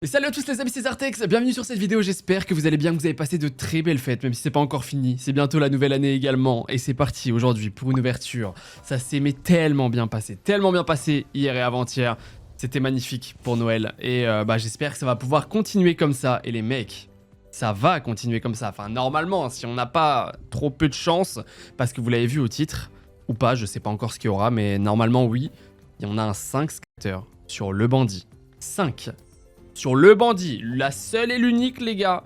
Et salut à tous les amis, c'est Zartex, bienvenue sur cette vidéo, j'espère que vous allez bien, que vous avez passé de très belles fêtes, même si c'est pas encore fini, c'est bientôt la nouvelle année également, et c'est parti aujourd'hui pour une ouverture. Ça s'est mais tellement bien passé hier et avant-hier, c'était magnifique pour Noël, et j'espère que ça va pouvoir continuer comme ça, et les mecs, ça va continuer comme ça, enfin normalement, si on n'a pas trop peu de chance, parce que vous l'avez vu au titre, ou pas, je sais pas encore ce qu'il y aura, mais normalement oui, et on a un 5 scatter sur le bandit, 5 sur le bandit, la seule et l'unique les gars.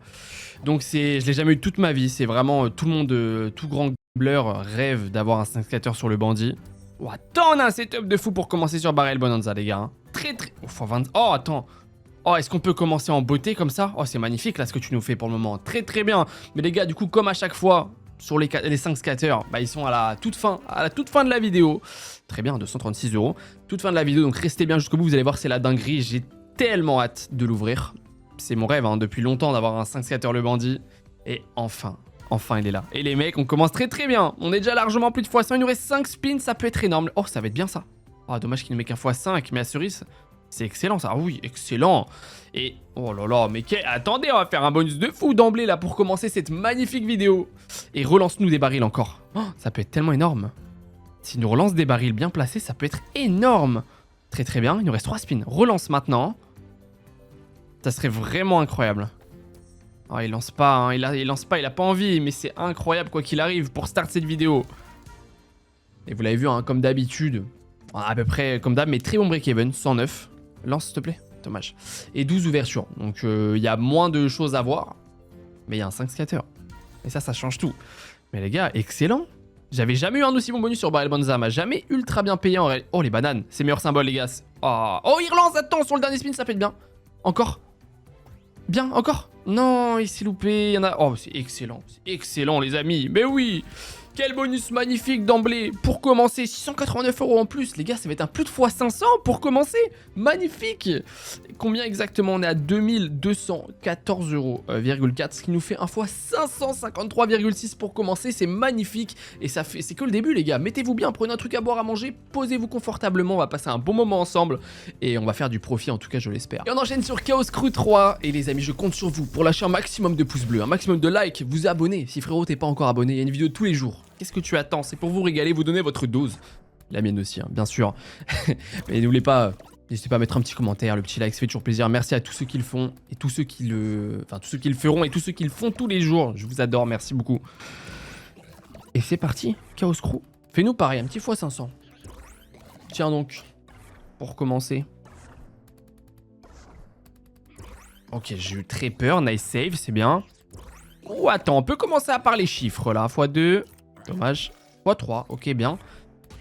Donc je l'ai jamais eu toute ma vie, c'est vraiment tout le monde, tout grand gambler rêve d'avoir un 5 scatter sur le bandit. Oh attends, on a un setup de fou pour commencer sur Barrel Bonanza les gars. Hein. Très. Oh attends. Oh est-ce qu'on peut commencer en beauté comme ça? Oh c'est magnifique là ce que tu nous fais pour le moment, très bien. Mais les gars du coup comme à chaque fois sur les 5 scatters, ils sont à la toute fin de la vidéo. Très bien, 236 €. Toute fin de la vidéo, donc restez bien jusqu'au bout, vous allez voir c'est la dinguerie, j'ai tellement hâte de l'ouvrir. C'est mon rêve depuis longtemps d'avoir un 5 scatter le bandit. Et enfin il est là. Et les mecs, on commence très bien. On est déjà largement plus de x100, il nous reste 5 spins, ça peut être énorme. Oh ça va être bien ça. Oh dommage qu'il ne met qu'un x5, mais à cerise, c'est excellent ça. Ah oui, excellent. Et oh là là, mais attendez, on va faire un bonus de fou d'emblée là pour commencer cette magnifique vidéo. Et relance-nous des barils encore. Oh, ça peut être tellement énorme. S'il nous relance des barils bien placés, ça peut être énorme. Très bien, il nous reste 3 spins. Relance maintenant. Ça serait vraiment incroyable. Oh, il lance pas, hein. il lance pas, il a pas envie, mais c'est incroyable quoi qu'il arrive pour start cette vidéo. Et vous l'avez vu, hein, comme d'habitude, à peu près comme d'hab, mais très bon break-even, 109. Lance s'il te plaît, dommage. Et 12 ouvertures, donc il y a moins de choses à voir, mais il y a un 5 scatter. Et ça change tout. Mais les gars, excellent. J'avais jamais eu un aussi bon bonus sur Barrel Bonanza, m'a jamais ultra bien payé en réalité. Oh les bananes, c'est meilleur symbole les gars. Oh il relance, attends, sur le dernier spin ça peut être bien. Encore. Bien, encore. Non, il s'est loupé, il y en a... Oh c'est excellent les amis, mais oui. Quel bonus magnifique d'emblée. Pour commencer, 689 € en plus. Les gars, ça va être un plus de x500 pour commencer. Magnifique. Combien exactement? On est à 2214,4 €, ce qui nous fait un x 553,6 pour commencer. C'est magnifique. Et ça fait, c'est que le début, les gars. Mettez-vous bien, prenez un truc à boire, à manger, posez-vous confortablement. On va passer un bon moment ensemble. Et on va faire du profit, en tout cas, je l'espère. Et on enchaîne sur Chaos Crew 3. Et les amis, je compte sur vous pour lâcher un maximum de pouces bleus, un maximum de likes, vous abonner. Si frérot, t'es pas encore abonné, il y a une vidéo tous les jours. Qu'est-ce que tu attends? C'est pour vous régaler, vous donner votre dose. La mienne aussi, hein, bien sûr. Mais n'oubliez pas, n'hésitez pas à mettre un petit commentaire, le petit like, ça fait toujours plaisir. Merci à tous ceux qui le font et tous ceux qui le... Enfin, tous ceux qui le feront et tous ceux qui le font tous les jours. Je vous adore, merci beaucoup. Et c'est parti, Chaos Crew. Fais-nous pareil, un petit x500. Tiens donc, pour commencer. Ok, j'ai eu très peur, nice save, c'est bien. Oh, attends, on peut commencer à parler chiffres là. x2, dommage. x3, ok, bien.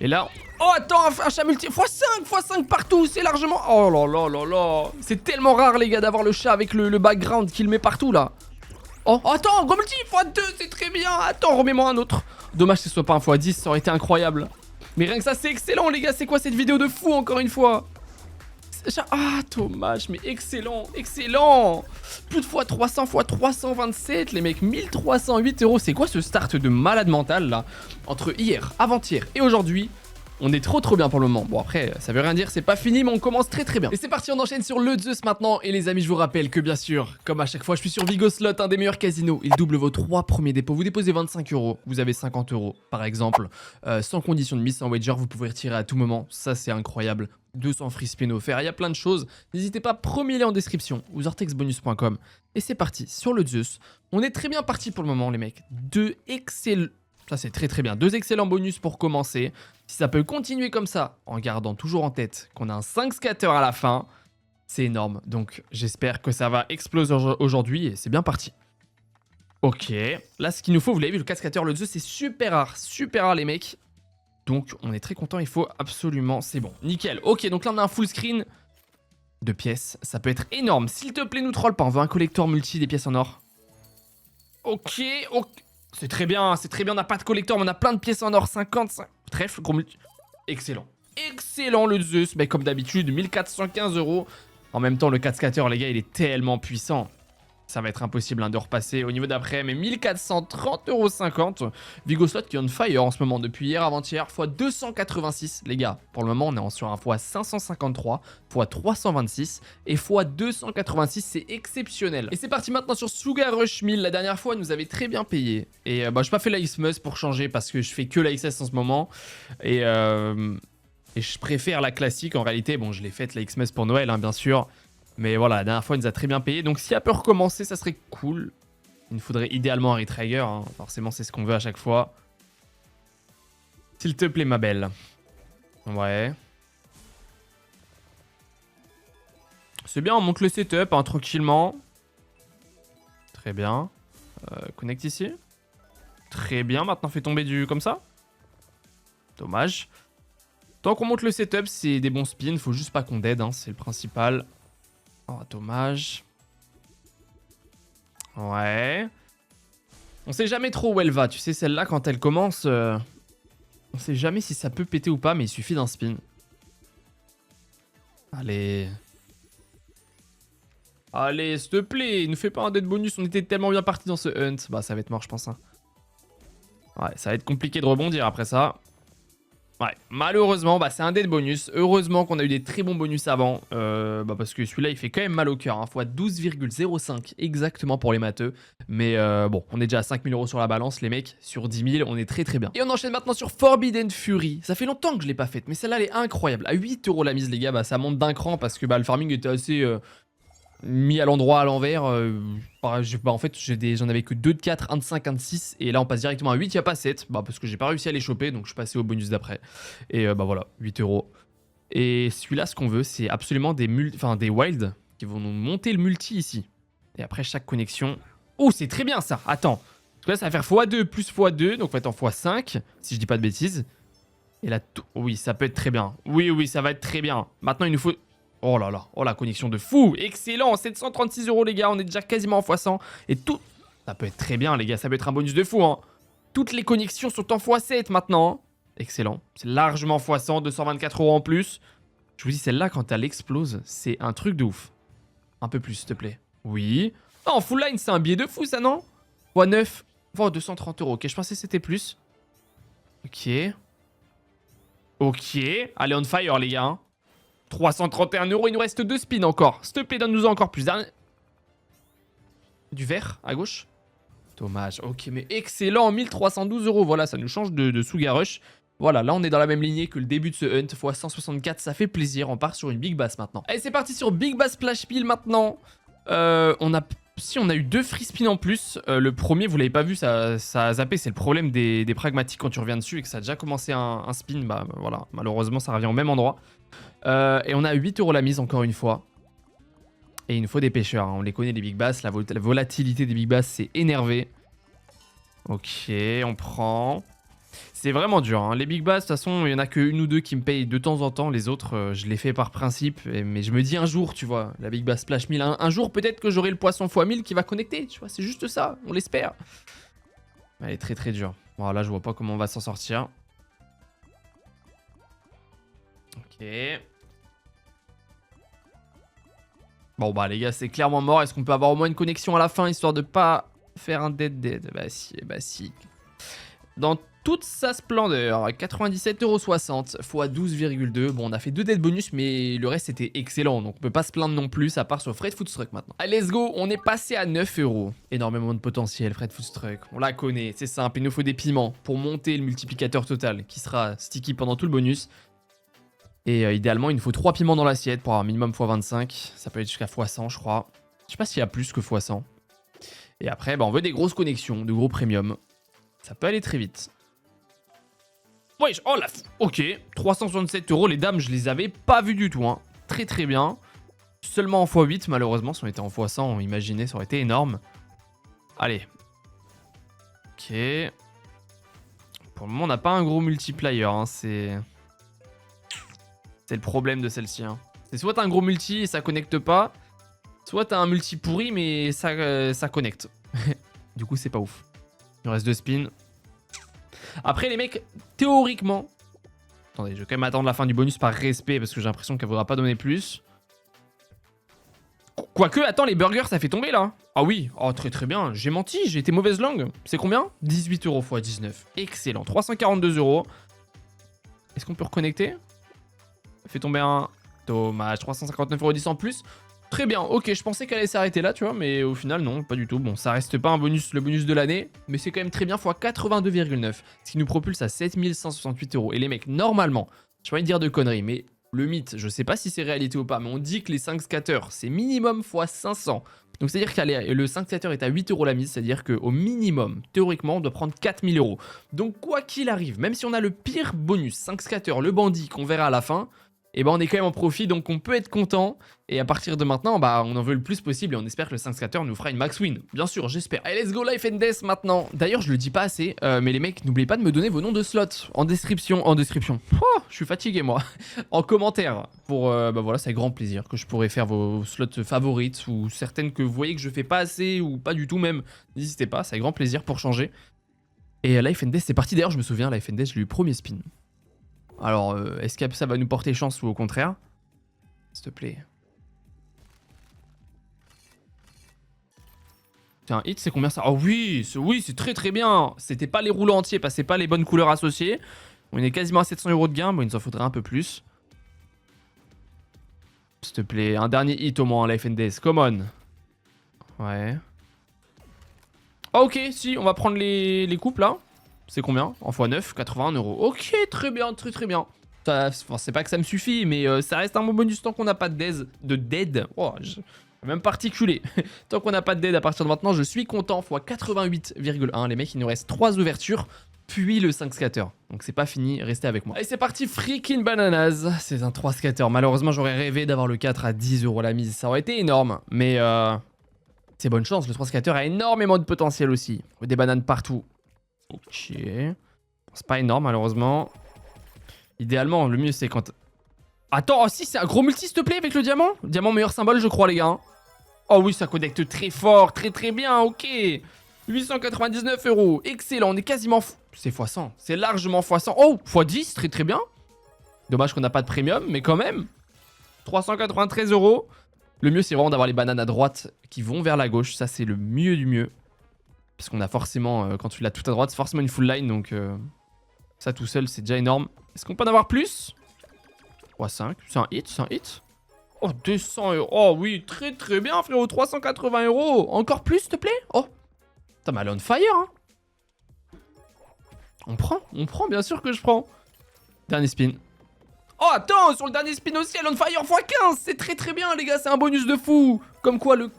Et là, oh, attends, un chat multi. x5 partout, c'est largement. Oh là là là là. C'est tellement rare, les gars, d'avoir le chat avec le background qu'il met partout là. Oh, attends, gros multi, x2, c'est très bien. Attends, remets-moi un autre. Dommage que ce soit pas un x10, ça aurait été incroyable. Mais rien que ça, c'est excellent, les gars. C'est quoi cette vidéo de fou, encore une fois? Ah, dommage, mais excellent. Plus de fois 300 fois 327, les mecs, 1308 €. C'est quoi ce start de malade mental, là? Entre hier, avant-hier et aujourd'hui, on est trop bien pour le moment. Bon, après, ça veut rien dire, c'est pas fini, mais on commence très bien. Et c'est parti, on enchaîne sur le Zeus maintenant. Et les amis, je vous rappelle que bien sûr, comme à chaque fois, je suis sur Vigo Slot, un des meilleurs casinos. Il double vos 3 premiers dépôts. Vous déposez 25 €, vous avez 50 € par exemple. Sans condition de mise, sans wager, vous pouvez retirer à tout moment. Ça, c'est incroyable. 200 free spin offerts, il y a plein de choses. N'hésitez pas, premier lien en description ou zortexbonus.com. Et c'est parti, sur le Zeus. On est très bien parti pour le moment, les mecs. Deux excellents... Ça, c'est très bien. 2 excellents bonus pour commencer. Si ça peut continuer comme ça, en gardant toujours en tête qu'on a un 5 scatter à la fin, c'est énorme. Donc, j'espère que ça va exploser aujourd'hui et c'est bien parti. Ok. Là, ce qu'il nous faut, vous l'avez vu, le 4 scatter, le Zeus, c'est super rare, les mecs. Donc, on est très content, il faut absolument... C'est bon, nickel. Ok, donc là, on a un full screen de pièces. Ça peut être énorme. S'il te plaît, nous troll pas. On veut un collector multi des pièces en or. Ok. C'est très bien, on n'a pas de collector, mais on a plein de pièces en or. 55. Trèfle, gros multi. Excellent le Zeus. Mais comme d'habitude, 1415 €. En même temps, le 4 scatter, les gars, il est tellement puissant. Ça va être impossible hein, de repasser au niveau d'après, mais 1430,50 €. Vigoslot qui est on fire en ce moment depuis hier avant-hier, x 286 les gars. Pour le moment on est sur un x 553, x 326 et x 286, c'est exceptionnel. Et c'est parti maintenant sur Sugar Rush 1000. La dernière fois elle nous avait très bien payé. Et bah, je n'ai pas fait la Xmas pour changer parce que je fais que la XS en ce moment. Et je préfère la classique en réalité. Bon, je l'ai faite la Xmas pour Noël hein, bien sûr. Mais voilà, la dernière fois, il nous a très bien payé. Donc, si elle peut recommencer, ça serait cool. Il nous faudrait idéalement un retrigger. Hein. Forcément, c'est ce qu'on veut à chaque fois. S'il te plaît, ma belle. Ouais. C'est bien, on monte le setup hein, tranquillement. Très bien. Connect ici. Très bien, maintenant, fais tomber du comme ça. Dommage. Tant qu'on monte le setup, c'est des bons spins. Faut juste pas qu'on dead, hein, c'est le principal. Oh, dommage. Ouais. On sait jamais trop où elle va. Tu sais, celle-là, quand elle commence, on sait jamais si ça peut péter ou pas, mais il suffit d'un spin. Allez. Allez, s'il te plaît, ne fais pas un dead bonus. On était tellement bien parti dans ce hunt. Bah, ça va être mort, je pense. Hein. Ouais, ça va être compliqué de rebondir après ça. Ouais, malheureusement, bah, c'est un dead bonus. Heureusement qu'on a eu des très bons bonus avant. Bah, parce que celui-là, il fait quand même mal au cœur. Hein, fois 12,05 exactement pour les matheux. Mais bon, on est déjà à 5000 € sur la balance, les mecs. Sur 10 000, on est très très bien. Et on enchaîne maintenant sur Forbidden Fury. Ça fait longtemps que je l'ai pas faite, mais celle-là, elle est incroyable. À 8 € la mise, les gars, bah, ça monte d'un cran parce que bah, le farming était assez... mis à l'endroit à l'envers. En fait, j'en avais que 2 de 4, 1 de 5, 1 de 6. Et là, on passe directement à 8. Il n'y a pas 7. Bah, parce que j'ai pas réussi à les choper. Donc, je suis passé au bonus d'après. Et bah voilà, 8 €. Et celui-là, ce qu'on veut, c'est absolument des wilds qui vont nous monter le multi ici. Et après, chaque connexion. Oh, c'est très bien ça. Attends. Parce que là, ça va faire x2 plus x2. Donc, on va être en x5. Si je dis pas de bêtises. Et là, oui, ça peut être très bien. Oui, oui, ça va être très bien. Maintenant, il nous faut. Oh là là, oh la connexion de fou, excellent, 736 € les gars, on est déjà quasiment en x100 et tout, ça peut être très bien les gars, ça peut être un bonus de fou hein. Toutes les connexions sont en x7 maintenant, hein. Excellent, c'est largement x100, 224 € en plus. Je vous dis celle-là quand elle explose, c'est un truc de ouf. Un peu plus s'il te plaît. Oui. Oh, en full line c'est un billet de fou ça non? x9, 230 €, ok je pensais que c'était plus. Ok. Ok, allez on fire les gars hein. 331 €, il nous reste 2 spins encore. S'il te plaît, donne-nous encore plus. Du vert à gauche. Dommage. Ok, mais excellent. 1312 €. Voilà, ça nous change de Sugar Rush. Voilà, là on est dans la même lignée que le début de ce hunt. X 164, ça fait plaisir. On part sur une Big Bass maintenant. Allez, c'est parti sur Big Bass Splash Peel maintenant. On a eu 2 free spins en plus. Le premier, vous l'avez pas vu, ça a zappé. C'est le problème des pragmatiques quand tu reviens dessus et que ça a déjà commencé un spin. Bah voilà, malheureusement, ça revient au même endroit. Et on a 8 € la mise encore une fois. Et il nous faut des pêcheurs. Hein. On les connaît les Big Bass. La volatilité des Big Bass, c'est énervé. Ok, on prend. C'est vraiment dur. Hein. Les Big Bass, de toute façon, il y en a que une ou deux qui me payent de temps en temps. Les autres, je les fais par principe. Mais je me dis un jour, tu vois, la Big Bass Splash 1000. Un jour, peut-être que j'aurai le poisson x1000 qui va connecter. Tu vois, c'est juste ça. On l'espère. Elle est très très dure. Bon, là, je vois pas comment on va s'en sortir. Ok. Bon bah les gars c'est clairement mort. Est-ce qu'on peut avoir au moins une connexion à la fin histoire de pas faire un dead? Bah si, bah si. Dans toute sa splendeur, 97,60 € x 12,2. Bon on a fait 2 dead bonus mais le reste c'était excellent. Donc on peut pas se plaindre non plus à part sur Fred Foodstruck maintenant. Allez let's go, on est passé à 9 €. Énormément de potentiel Fred Foodstruck. On la connaît, c'est simple. Il nous faut des piments pour monter le multiplicateur total qui sera sticky pendant tout le bonus. Et idéalement, il nous faut 3 piments dans l'assiette pour avoir minimum x25. Ça peut être jusqu'à x100, je crois. Je sais pas s'il y a plus que x100. Et après, bah, on veut des grosses connexions, de gros premium. Ça peut aller très vite. Wesh, oh la ok, 367 €. Les dames, je les avais pas vues du tout. Hein. Très très bien. Seulement en x8, malheureusement. Si on était en x100, imaginez, ça aurait été énorme. Allez. Ok. Pour le moment, on n'a pas un gros multiplier. Hein. C'est le problème de celle-ci. Hein. C'est soit t'as un gros multi et ça connecte pas, soit t'as un multi pourri mais ça connecte. Du coup, c'est pas ouf. Il nous reste 2 spins. Après, les mecs, théoriquement... Attendez, je vais quand même attendre la fin du bonus par respect parce que j'ai l'impression qu'elle voudra pas donner plus. Quoique, attends, les burgers, ça fait tomber là. Ah oui, oh très très bien. J'ai menti, j'ai été mauvaise langue. C'est combien? 18 € x 19. Excellent, 342 €. Est-ce qu'on peut reconnecter? Fait tomber un... Dommage, 359,10 € en plus. Très bien, ok, je pensais qu'elle allait s'arrêter là, tu vois, mais au final, non, pas du tout. Bon, ça reste pas un bonus, le bonus de l'année, mais c'est quand même très bien, x 82,9, ce qui nous propulse à 7168 €. Et les mecs, normalement, je vais pas dire de conneries, mais le mythe, je sais pas si c'est réalité ou pas, mais on dit que les 5 scatters, c'est minimum x 500. Donc c'est-à-dire que le 5 scatter est à 8 € la mise, c'est-à-dire qu'au minimum, théoriquement, on doit prendre 4000 €. Donc quoi qu'il arrive, même si on a le pire bonus, 5 scatter, le bandit, qu'on verra à la fin, et ben on est quand même en profit, donc on peut être content. Et à partir de maintenant, bah on en veut le plus possible et on espère que le 5 scatter nous fera une max win. Bien sûr, j'espère. Allez, let's go Life and Death maintenant. D'ailleurs, je le dis pas assez, mais les mecs, n'oubliez pas de me donner vos noms de slots en description. Oh, je suis fatigué moi. En commentaire. Pour, bah voilà, c'est avec grand plaisir que je pourrai faire vos slots favorites ou certaines que vous voyez que je fais pas assez ou pas du tout même. N'hésitez pas, c'est avec grand plaisir pour changer. Et Life and Death, c'est parti. D'ailleurs, je me souviens, Life and Death, je l'ai eu premier spin. Alors, est-ce que ça va nous porter chance ou au contraire? S'il te plaît. C'est un hit, c'est combien ça? Oh oui, c'est très très bien. C'était pas les rouleaux entiers, parce que c'est pas les bonnes couleurs associées. On est quasiment à 700 € de gain, bon il nous en faudrait un peu plus. S'il te plaît, un dernier hit au moins, Life and Death, come on. Ouais. Ah, ok, si, on va prendre les coupes là. C'est combien? En x9, 81 €. Ok, très bien, très très bien. C'est pas que ça me suffit, mais ça reste un bon bonus tant qu'on n'a pas de dead. Oh, même particulier. Tant qu'on n'a pas de dead à partir de maintenant, je suis content. X 88,1. Les mecs, il nous reste 3 ouvertures, puis le 5 scatter. Donc c'est pas fini, restez avec moi. Allez, c'est parti, freaking bananas. C'est un 3 scatter. Malheureusement, j'aurais rêvé d'avoir le 4 à 10 € la mise. Ça aurait été énorme, mais c'est bonne chance. Le 3 scatter a énormément de potentiel aussi. Des bananes partout. Ok. C'est pas énorme, malheureusement. Idéalement, le mieux, c'est quand... Attends, oh si, c'est un gros multi, s'il te plaît, avec le diamant. Diamant, meilleur symbole, je crois, les gars. Oh oui, ça connecte très fort, très très bien, ok. 899 €. Excellent, on est quasiment... C'est x100, c'est largement x100. Oh, x10, très très bien. Dommage qu'on n'a pas de premium, mais quand même. 393 €. Le mieux, c'est vraiment d'avoir les bananes à droite qui vont vers la gauche. Ça, c'est le mieux du mieux. Parce qu'on a forcément, quand tu l'as tout à droite, c'est forcément une full line. Donc ça tout seul, c'est déjà énorme. Est-ce qu'on peut en avoir plus? x5, c'est un hit, Oh, 200 €. Oh oui, très très bien, frérot. 380 €. Encore plus, s'il te plaît? Oh, t'as mal on fire, hein. On prend, bien sûr que je prends. Dernier spin. Oh, attends, sur le dernier spin aussi, elle on fire x15. C'est très très bien, les gars, c'est un bonus de fou. Comme quoi, le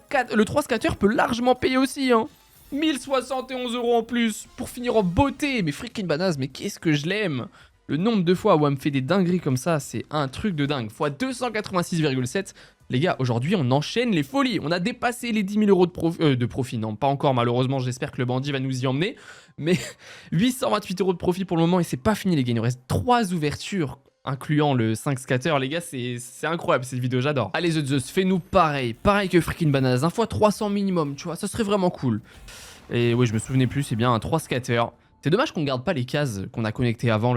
3 scatter peut largement payer aussi, hein. 1071 € en plus pour finir en beauté. Mais freaking bananas, mais qu'est-ce que je l'aime. Le nombre de fois où elle me fait des dingueries comme ça, c'est un truc de dingue. Fois 286,7. Les gars, aujourd'hui, on enchaîne les folies. On a dépassé les 10 000 € de profit. Non, pas encore, malheureusement. J'espère que le bandit va nous y emmener. Mais 828 € de profit pour le moment. Et c'est pas fini, les gars. Il nous reste 3 ouvertures, incluant le 5 scatter. Les gars, c'est incroyable cette vidéo. J'adore. Allez, The Zeus, fais-nous pareil. Pareil que freaking bananas. Un fois 300 minimum, tu vois. Ça serait vraiment cool. Et oui, je me souvenais plus. C'est bien un 3 scatter. C'est dommage qu'on garde pas les cases qu'on a connectées avant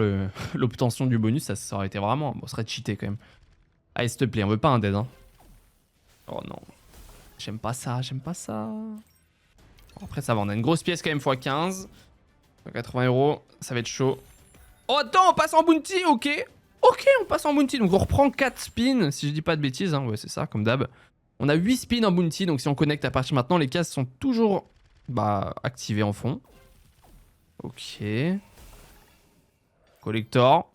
l'obtention du bonus. Ça aurait été vraiment... Bon, ça serait cheaté quand même. Allez, s'il te plaît, on veut pas un dead, hein. Oh non. J'aime pas ça, j'aime pas ça. Après, ça va, on a une grosse pièce quand même, x15. 80 €, ça va être chaud. Oh, attends, on passe en bounty, ok. Ok, on passe en bounty. Donc, on reprend 4 spins, si je dis pas de bêtises. Hein. Ouais, c'est ça, comme d'hab. On a 8 spins en bounty. Donc, si on connecte à partir de maintenant, les cases sont toujours activées en fond. Ok. Collector.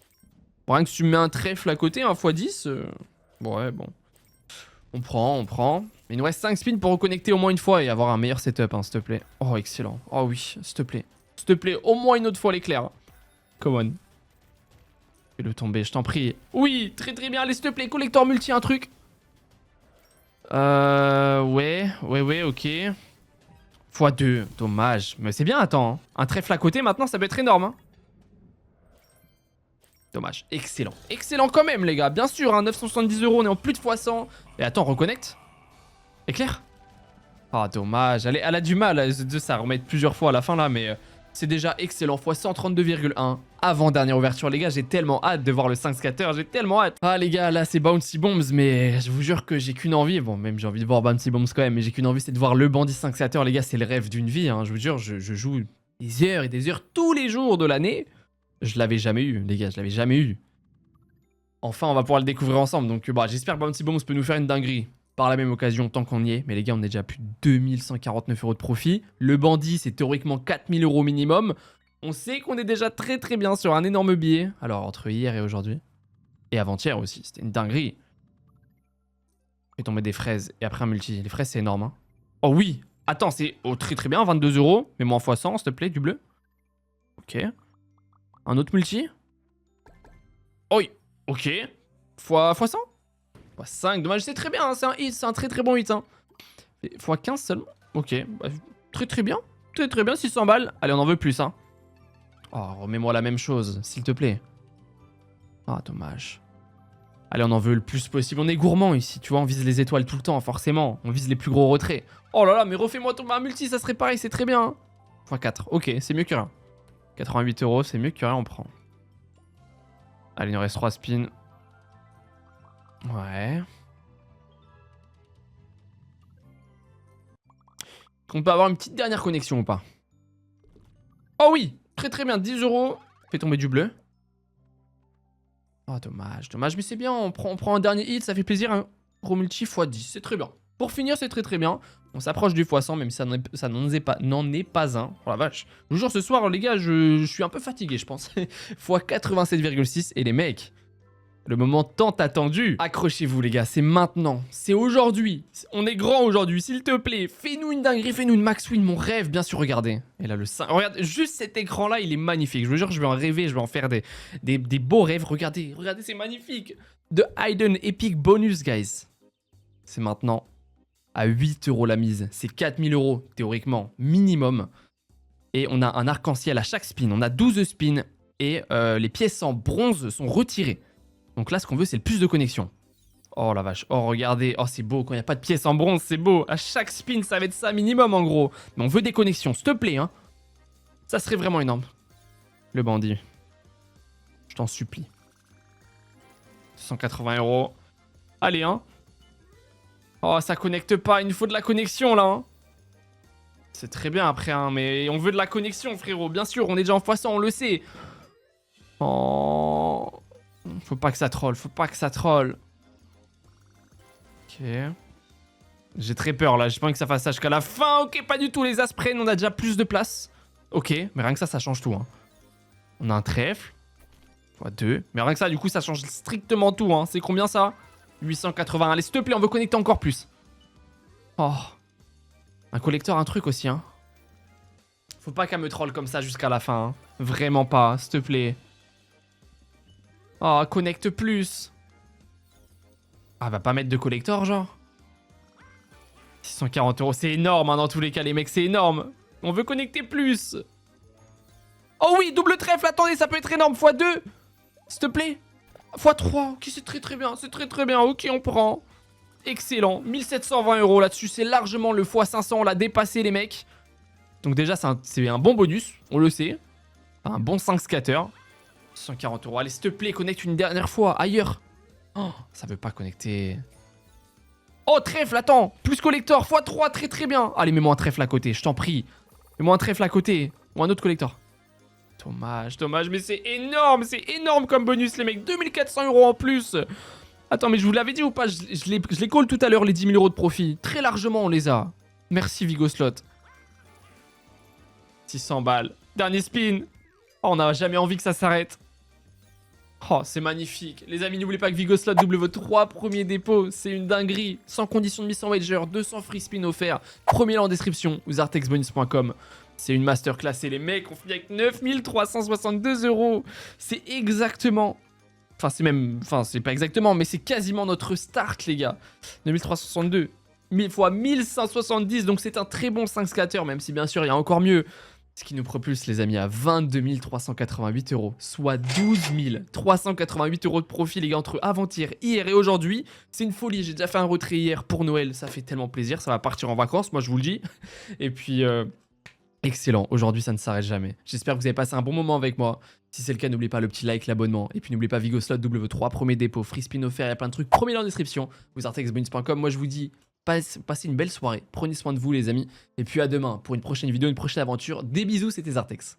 Bon, rien que tu mets un trèfle à côté, un x10. Ouais, bon. On prend. Mais il nous reste 5 spins pour reconnecter au moins une fois et avoir un meilleur setup, hein, s'il te plaît. Oh, excellent. Oh oui, s'il te plaît. S'il te plaît, au moins une autre fois l'éclair. Come on. Fais-le tomber, je t'en prie. Oui, très très bien. Allez, s'il te plaît, collector multi, un truc. Ouais, ok. x2, dommage. Mais c'est bien, attends. Hein. Un trèfle à côté, maintenant, ça peut être énorme. Hein. Dommage. Excellent. Excellent quand même, les gars. Bien sûr, hein, 970 €, on est en plus de x100. Et attends, reconnecte. Éclair. Ah, dommage. Elle a du mal, ça remet plusieurs fois à la fin, là, mais C'est déjà excellent, x 132,1. Avant-dernière ouverture, les gars, j'ai tellement hâte de voir le 5 scatter, j'ai tellement hâte. Ah les gars, là c'est Bouncy Bombs, mais je vous jure que j'ai qu'une envie, bon même j'ai envie de voir Bouncy Bombs quand même, mais j'ai qu'une envie, c'est de voir le bandit 5 scatter, les gars, c'est le rêve d'une vie, hein. Je vous jure, je joue des heures et des heures tous les jours de l'année. Je l'avais jamais eu, les gars, je l'avais jamais eu. Enfin, on va pouvoir le découvrir ensemble, donc bah, j'espère que Bouncy Bombs peut nous faire une dinguerie. Par la même occasion, tant qu'on y est. Mais les gars, on est déjà à plus de 2149 € de profit. Le bandit, c'est théoriquement 4000 € minimum. On sait qu'on est déjà très très bien sur un énorme billet. Alors, entre hier et aujourd'hui. Et avant-hier aussi, c'était une dinguerie. Et tomber des fraises et après un multi. Les fraises, c'est énorme. Hein. Oh oui. Attends, c'est très très bien, 22 €. Mets-moi en x100, s'il te plaît, du bleu. Ok. Un autre multi. Oh oui. Ok. x100. 5, dommage, c'est très bien, hein, c'est un hit, c'est un très très bon hit. Hein. x15 seulement. Ok, bah, très très bien. Très très bien, 600 balles. Allez, on en veut plus. Hein. Oh, remets-moi la même chose, s'il te plaît. Ah, dommage. Allez, on en veut le plus possible. On est gourmand ici, tu vois, on vise les étoiles tout le temps, forcément. On vise les plus gros retraits. Oh là là, mais refais-moi tomber un multi, ça serait pareil, c'est très bien. Hein. x4, ok, c'est mieux que rien. 88 €, c'est mieux que rien, on prend. Allez, il nous reste 3 spins. Ouais. On peut avoir une petite dernière connexion ou pas? Oh oui, très très bien, 10 €. Fais tomber du bleu. Oh dommage, dommage, mais c'est bien, on prend un dernier hit, ça fait plaisir. Un gros multi x10, c'est très bien. Pour finir, c'est très très bien. On s'approche du x100, même si ça n'en est pas un. Oh la vache. Je vous jure, ce soir, les gars, je suis un peu fatigué, je pense. x 87,6 et les mecs... Le moment tant attendu. Accrochez-vous les gars, c'est maintenant. C'est aujourd'hui. On est grand aujourd'hui, s'il te plaît. Fais-nous une dinguerie, fais-nous une max win, mon rêve, bien sûr, regardez. Et là le 5. Regarde, juste cet écran-là, il est magnifique. Je vous jure, je vais en rêver, je vais en faire des beaux rêves. Regardez, regardez, c'est magnifique. The Hidden Epic Bonus, guys. C'est maintenant à 8 € la mise. C'est 4000 € théoriquement, minimum. Et on a un arc-en-ciel à chaque spin. On a 12 spins et les pièces en bronze sont retirées. Donc là, ce qu'on veut, c'est le plus de connexion. Oh la vache. Oh, regardez. Oh, c'est beau. Quand il n'y a pas de pièces en bronze, c'est beau. À chaque spin, ça va être ça minimum, en gros. Mais on veut des connexions, s'il te plaît. Hein. Ça serait vraiment énorme. Le bandit. Je t'en supplie. 180 €. Allez, hein. Oh, ça connecte pas. Il nous faut de la connexion, là. Hein. C'est très bien après, hein. Mais on veut de la connexion, frérot. Bien sûr, on est déjà en x100, on le sait. Oh... Faut pas que ça troll, faut pas que ça troll. Ok. J'ai très peur là, j'ai pas envie que ça fasse ça jusqu'à la fin. Ok, pas du tout, les as prennent, on a déjà plus de place. Ok, mais rien que ça change tout. Hein. On a un trèfle. x2. Mais rien que ça, du coup, ça change strictement tout. Hein. C'est combien ça? 880. Allez, s'il te plaît, on veut connecter encore plus. Oh. Un collecteur, un truc aussi. Hein. Faut pas qu'elle me troll comme ça jusqu'à la fin. Hein. Vraiment pas, s'il te plaît. Oh, connecte plus. Ah, va pas mettre de collector, genre 640 €, c'est énorme, hein, dans tous les cas, les mecs, c'est énorme. On veut connecter plus. Oh oui, double trèfle, attendez, ça peut être énorme. x2, s'il te plaît. x3, ok, c'est très très bien, c'est très très bien. Ok, on prend. Excellent, 1720 € là-dessus, c'est largement le x500, on l'a dépassé, les mecs. Donc déjà, c'est un bon bonus, on le sait. Un bon 5 scatter. 140 €. Allez, s'il te plaît, connecte une dernière fois, ailleurs. Oh, ça veut pas connecter. Oh, trèfle, attends. Plus collector, x3, très très bien. Allez, mets-moi un trèfle à côté, je t'en prie. Mets-moi un trèfle à côté. Ou un autre collector. Dommage, dommage, mais c'est énorme comme bonus, les mecs. 2400 € en plus. Attends, mais je vous l'avais dit ou pas? Je les call tout à l'heure, les 10 000 € de profit. Très largement, on les a. Merci, Vigoslot. 600 balles. Dernier spin. Oh, on n'a jamais envie que ça s'arrête. Oh, c'est magnifique. Les amis, n'oubliez pas que Vigoslot double vos 3 premiers dépôts. C'est une dinguerie. Sans condition de mise en wager, 200 free spin offerts. Premier lien en description ou zartexbonus.com. C'est une masterclass et les mecs ont fini avec 9362 €. C'est exactement... Enfin, c'est même... Enfin, c'est pas exactement, mais c'est quasiment notre start, les gars. 9362. 1000 fois 1170, donc c'est un très bon 5 scatter, même si bien sûr, il y a encore mieux. Ce qui nous propulse, les amis, à 22 388 €, soit 12 388 € de profit, les gars, entre avant-hier, hier et aujourd'hui. C'est une folie, j'ai déjà fait un retrait hier pour Noël, ça fait tellement plaisir, ça va partir en vacances, moi je vous le dis. Et puis Excellent, aujourd'hui ça ne s'arrête jamais. J'espère que vous avez passé un bon moment avec moi. Si c'est le cas, n'oubliez pas le petit like, l'abonnement. Et puis n'oubliez pas Vigoslot W3, premier dépôt, free spin offert, il y a plein de trucs. Premier lien en description. Vous artexbonus.com. Moi je vous dis, passez une belle soirée. Prenez soin de vous les amis. Et puis à demain pour une prochaine vidéo, une prochaine aventure. Des bisous, c'était Zartex.